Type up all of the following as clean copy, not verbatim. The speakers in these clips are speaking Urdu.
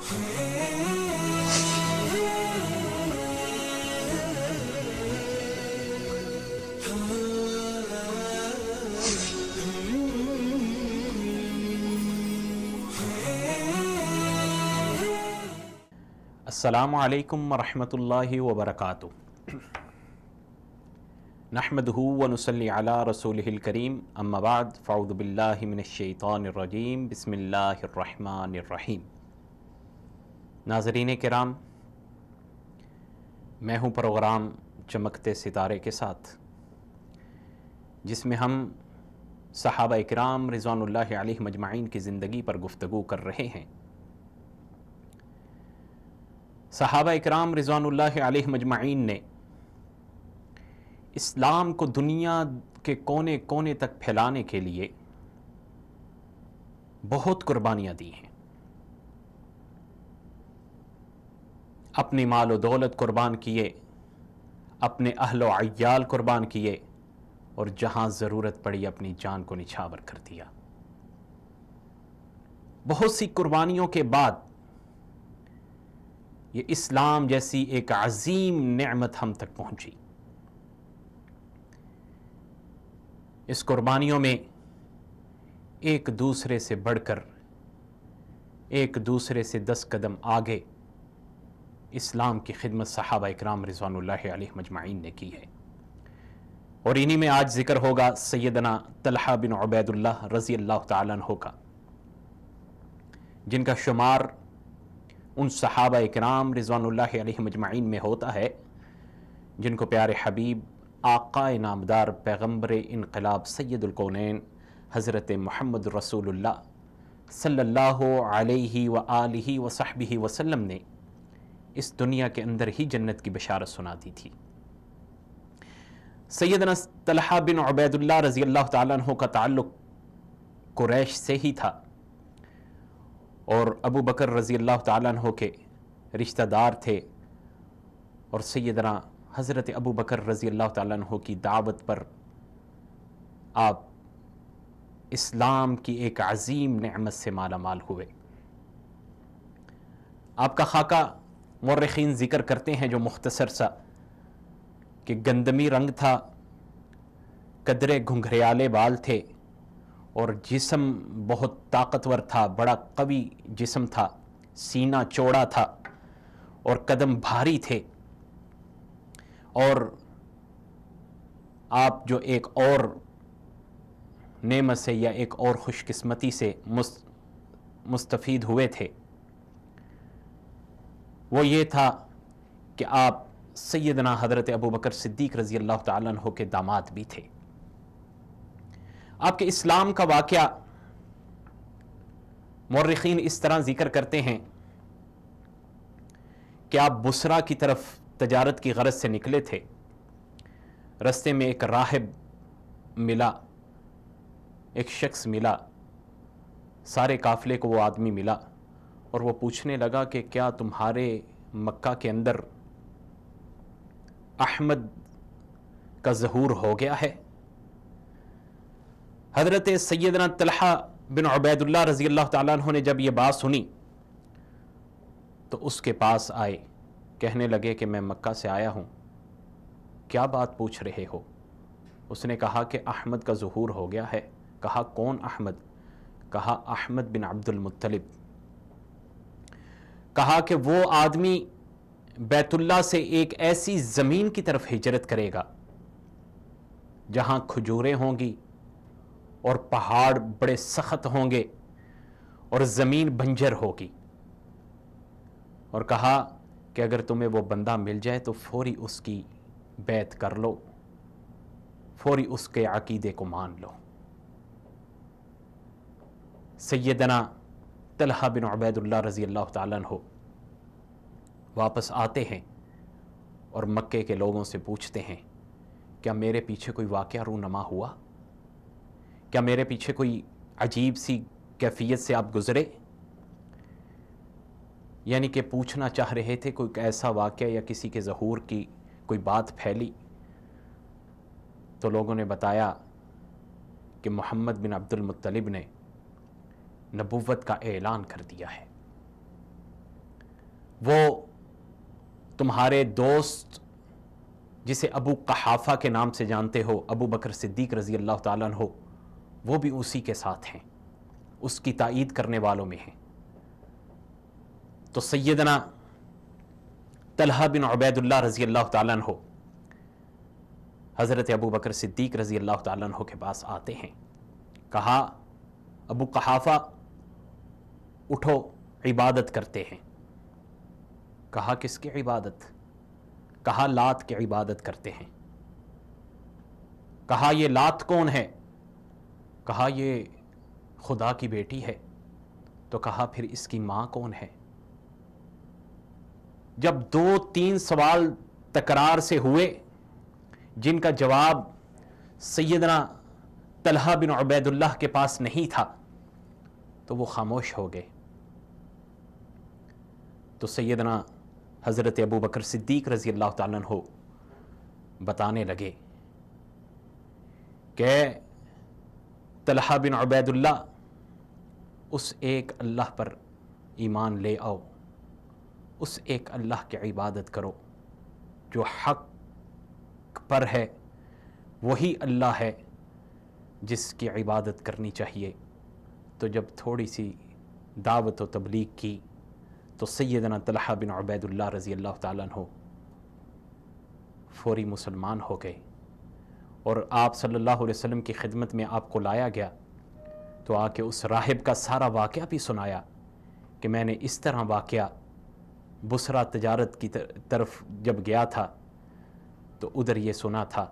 السلام علیکم ورحمۃ اللہ وبرکاتہ۔ نحمدہ ونصلی علی رسولہ الکریم، اما بعد فاعوذ باللہ من الشیطان الرجیم، بسم اللہ الرحمن الرحیم۔ ناظرین کرام، میں ہوں پروگرام چمکتے ستارے کے ساتھ، جس میں ہم صحابہ کرام رضوان اللہ علیہ مجمعین کی زندگی پر گفتگو کر رہے ہیں۔ صحابہ اکرام رضوان اللہ علیہ مجمعین نے اسلام کو دنیا کے کونے کونے تک پھیلانے کے لیے بہت قربانیاں دی ہیں۔ اپنی مال و دولت قربان کیے، اپنے اہل و عیال قربان کیے، اور جہاں ضرورت پڑی اپنی جان کو نچھاور کر دیا۔ بہت سی قربانیوں کے بعد یہ اسلام جیسی ایک عظیم نعمت ہم تک پہنچی۔ اس قربانیوں میں ایک دوسرے سے بڑھ کر، ایک دوسرے سے 10 قدم آگے اسلام کی خدمت صحابہ اکرام رضوان اللہ علیہ مجمعین نے کی ہے، اور انہی میں آج ذکر ہوگا سیدنا طلحہ بن عبید اللہ رضی اللہ تعالیٰ عنہ کا، جن کا شمار ان صحابہ اکرام رضوان اللہ علیہ مجمعین میں ہوتا ہے جن کو پیارے حبیب آقا نامدار پیغمبر انقلاب سید الکونین حضرت محمد رسول اللہ صلی اللہ علیہ وآلہ وصحبہ وسلم نے اس دنیا کے اندر ہی جنت کی بشارت سنا دی تھی۔ سیدنا طلحہ بن عبید اللہ رضی اللہ تعالیٰ عنہ کا تعلق قریش سے ہی تھا، اور ابو بکر رضی اللہ تعالیٰ عنہ کے رشتہ دار تھے، اور سیدنا حضرت ابو بکر رضی اللہ تعالیٰ عنہ کی دعوت پر آپ اسلام کی ایک عظیم نعمت سے مالا مال ہوئے۔ آپ کا خاکہ مورخین ذکر کرتے ہیں جو مختصر سا، کہ گندمی رنگ تھا، قدرے گھنگھریالے بال تھے، اور جسم بہت طاقتور تھا، بڑا قوی جسم تھا، سینہ چوڑا تھا، اور قدم بھاری تھے، اور آپ جو ایک اور نعمت سے یا ایک اور خوش قسمتی سے مستفید ہوئے تھے، وہ یہ تھا کہ آپ سیدنا حضرت ابو بکر صدیق رضی اللہ تعالیٰ عنہ کے داماد بھی تھے۔ آپ کے اسلام کا واقعہ مورخین اس طرح ذکر کرتے ہیں کہ آپ بصرہ کی طرف تجارت کی غرض سے نکلے تھے۔ رستے میں ایک راہب ملا، ایک شخص ملا، سارے قافلے کو وہ آدمی ملا، اور وہ پوچھنے لگا کہ کیا تمہارے مکہ کے اندر احمد کا ظہور ہو گیا ہے؟ حضرت سیدنا طلحہ بن عبید اللہ رضی اللہ تعالیٰ عنہ نے جب یہ بات سنی تو اس کے پاس آئے، کہنے لگے کہ میں مکہ سے آیا ہوں، کیا بات پوچھ رہے ہو؟ اس نے کہا کہ احمد کا ظہور ہو گیا ہے۔ کہا کون احمد؟ کہا احمد بن عبد المطلب۔ کہا کہ وہ آدمی بیت اللہ سے ایک ایسی زمین کی طرف ہجرت کرے گا جہاں کھجوریں ہوں گی، اور پہاڑ بڑے سخت ہوں گے، اور زمین بنجر ہوگی، اور کہا کہ اگر تمہیں وہ بندہ مل جائے تو فوری اس کی بیعت کر لو، فوری اس کے عقیدے کو مان لو۔ سیدنا طلحہ بن عبید اللہ رضی اللہ تعالیٰ عنہ واپس آتے ہیں اور مکے کے لوگوں سے پوچھتے ہیں کیا میرے پیچھے کوئی واقعہ رونما ہوا؟ کیا میرے پیچھے کوئی عجیب سی کیفیت سے آپ گزرے؟ یعنی کہ پوچھنا چاہ رہے تھے کوئی ایسا واقعہ یا کسی کے ظہور کی کوئی بات پھیلی؟ تو لوگوں نے بتایا کہ محمد بن عبد المطلب نے نبوت کا اعلان کر دیا ہے۔ وہ تمہارے دوست جسے ابو قحافہ کے نام سے جانتے ہو، ابو بکر صدیق رضی اللہ تعالیٰ عنہ، وہ بھی اسی کے ساتھ ہیں، اس کی تائید کرنے والوں میں ہیں۔ تو سیدنا طلحہ بن عبید اللہ رضی اللہ تعالیٰ عنہ حضرت ابو بکر صدیق رضی اللہ تعالیٰ عنہ کے پاس آتے ہیں، کہا ابو قحافہ اٹھو عبادت کرتے ہیں۔ کہا کس کی عبادت؟ کہا لات کی عبادت کرتے ہیں۔ کہا یہ لات کون ہے؟ کہا یہ خدا کی بیٹی ہے۔ تو کہا پھر اس کی ماں کون ہے؟ جب 2-3 سوال تکرار سے ہوئے جن کا جواب سیدنا طلحہ بن عبید اللہ کے پاس نہیں تھا تو وہ خاموش ہو گئے۔ تو سیدنا حضرت ابو بکر صدیق رضی اللہ تعالیٰ عنہ بتانے لگے کہ طلحہ بن عبید اللہ، اس ایک اللہ پر ایمان لے آؤ، اس ایک اللہ کی عبادت کرو جو حق پر ہے، وہی اللہ ہے جس کی عبادت کرنی چاہیے۔ تو جب تھوڑی سی دعوت و تبلیغ کی تو سیدنا طلحہ بن عبید اللہ رضی اللہ تعالیٰ عنہ فوری مسلمان ہو گئے، اور آپ صلی اللہ علیہ وسلم کی خدمت میں آپ کو لایا گیا تو آ کے اس راہب کا سارا واقعہ بھی سنایا کہ میں نے اس طرح واقعہ بصرہ تجارت کی طرف جب گیا تھا تو ادھر یہ سنا تھا۔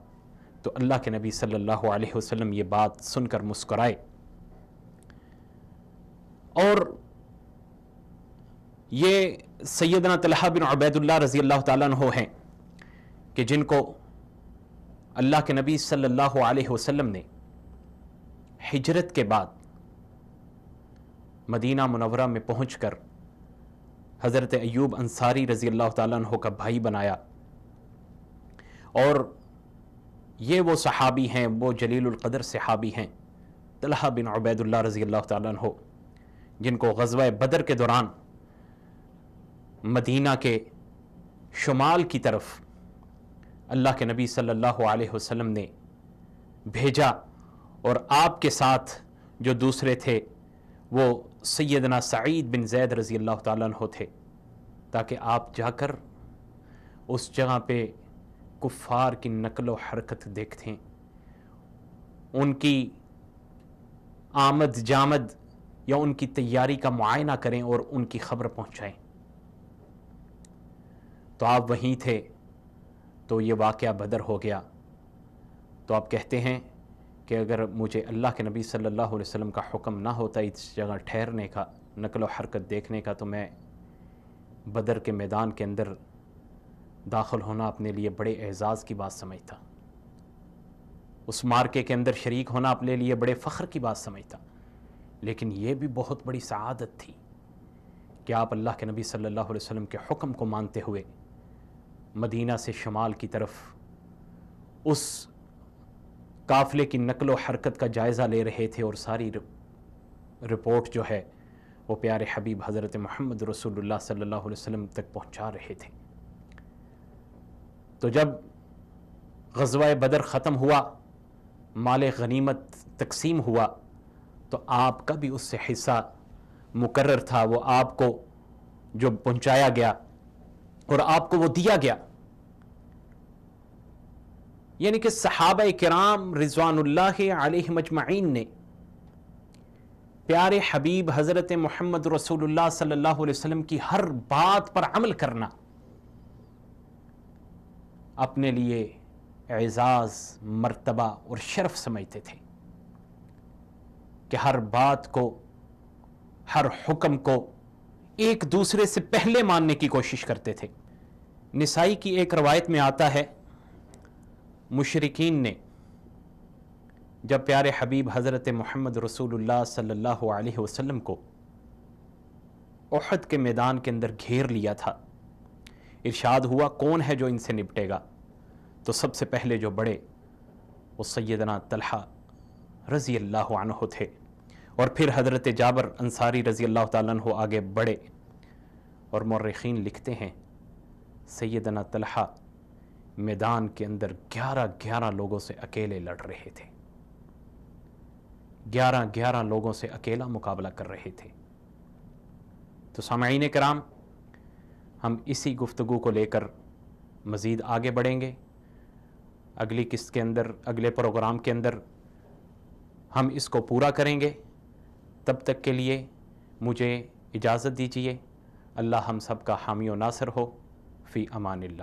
تو اللہ کے نبی صلی اللہ علیہ وسلم یہ بات سن کر مسکرائے، اور یہ سیدنا طلحہ بن عبید اللہ رضی اللہ تعالیٰ عنہ ہیں کہ جن کو اللہ کے نبی صلی اللہ علیہ وسلم نے ہجرت کے بعد مدینہ منورہ میں پہنچ کر حضرت ایوب انصاری رضی اللہ تعالیٰ عنہ کا بھائی بنایا، اور یہ وہ صحابی ہیں، وہ جلیل القدر صحابی ہیں طلحہ بن عبید اللہ رضی اللہ تعالیٰ عنہ، جن کو غزوہ بدر کے دوران مدینہ کے شمال کی طرف اللہ کے نبی صلی اللہ علیہ وسلم نے بھیجا، اور آپ کے ساتھ جو دوسرے تھے وہ سیدنا سعید بن زید رضی اللہ تعالیٰ عنہ تھے، تاکہ آپ جا کر اس جگہ پہ کفار کی نقل و حرکت دیکھیں، ان کی آمد جامد یا ان کی تیاری کا معائنہ کریں اور ان کی خبر پہنچائیں۔ تو آپ وہیں تھے تو یہ واقعہ بدر ہو گیا۔ تو آپ کہتے ہیں کہ اگر مجھے اللہ کے نبی صلی اللہ علیہ وسلم کا حکم نہ ہوتا اس جگہ ٹھہرنے کا، نقل و حرکت دیکھنے کا، تو میں بدر کے میدان کے اندر داخل ہونا اپنے لیے بڑے اعزاز کی بات سمجھتا، اس مارکے کے اندر شریک ہونا اپنے لیے بڑے فخر کی بات سمجھتا۔ لیکن یہ بھی بہت بڑی سعادت تھی کہ آپ اللہ کے نبی صلی اللہ علیہ وسلم کے حکم کو مانتے ہوئے مدینہ سے شمال کی طرف اس قافلے کی نقل و حرکت کا جائزہ لے رہے تھے، اور ساری رپورٹ جو ہے وہ پیارے حبیب حضرت محمد رسول اللہ صلی اللہ علیہ وسلم تک پہنچا رہے تھے۔ تو جب غزوہ بدر ختم ہوا، مال غنیمت تقسیم ہوا، تو آپ کا بھی اس سے حصہ مقرر تھا، وہ آپ کو جو پہنچایا گیا اور آپ کو وہ دیا گیا۔ یعنی کہ صحابہ کرام رضوان اللہ علیہم اجمعین نے پیارے حبیب حضرت محمد رسول اللہ صلی اللہ علیہ وسلم کی ہر بات پر عمل کرنا اپنے لیے اعزاز، مرتبہ اور شرف سمجھتے تھے، کہ ہر بات کو، ہر حکم کو ایک دوسرے سے پہلے ماننے کی کوشش کرتے تھے۔ نسائی کی ایک روایت میں آتا ہے، مشرکین نے جب پیارے حبیب حضرت محمد رسول اللہ صلی اللہ علیہ وسلم کو احد کے میدان کے اندر گھیر لیا تھا، ارشاد ہوا کون ہے جو ان سے نپٹے گا؟ تو سب سے پہلے جو بڑے وہ سیدنا طلحہ رضی اللہ عنہ تھے، اور پھر حضرت جابر انصاری رضی اللہ تعالیٰ عنہ آگے بڑھے اور مورخین لکھتے ہیں سیدنا طلحہ میدان کے اندر 11 لوگوں سے اکیلے لڑ رہے تھے، 11 لوگوں سے اکیلا مقابلہ کر رہے تھے۔ تو سامعین کرام، ہم اسی گفتگو کو لے کر مزید آگے بڑھیں گے۔ اگلی قسط کے اندر، اگلے پروگرام کے اندر ہم اس کو پورا کریں گے۔ تب تک کے لیے مجھے اجازت دیجیے۔ اللہ ہم سب کا حامی و ناصر ہو۔ فی امان اللہ۔